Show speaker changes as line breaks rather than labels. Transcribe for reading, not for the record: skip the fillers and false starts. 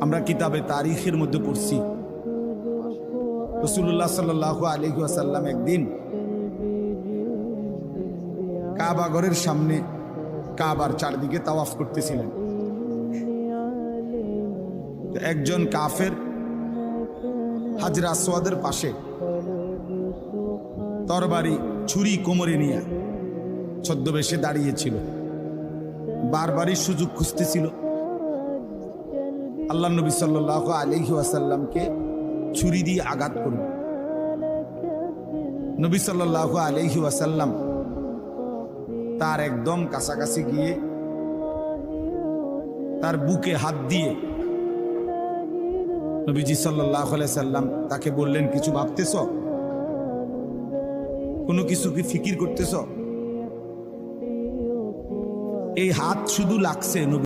আমরা কিতাবে তারিখের মধ্যে পড়ছি রাসূলুল্লাহ সাল্লাল্লাহু আলাইহি ওয়াসাল্লাম একদিন কাবা ঘরের সামনে কাবার চারদিকে তাওয়াফ করতেছিলেন। একজন কাফের হাজরে আসওয়াদের পাশে তরবারি ছুরি কোমরে নিয়ে ছদ্মবেশে দাঁড়িয়েছিল, বারবারই সুযোগ খুঁজতেছিল আল্লাহ নবী সাল্লাল্লাহু আলাইহি ওয়াসাল্লামকে ছুরি দিয়ে আঘাত করবে। নবী সাল্লাল্লাহু আলাইহি ওয়াসাল্লাম তার একদম কাছাকাছি গিয়ে তার বুকে হাত দিয়ে নবীজি সাল্লাল্লাহু আলাইহি সাল্লাম তাকে বললেন, কিছু ভাবতেছ? কোনো কিছু কি ফিকির করতেছ? এই হাত শুধু লাগছে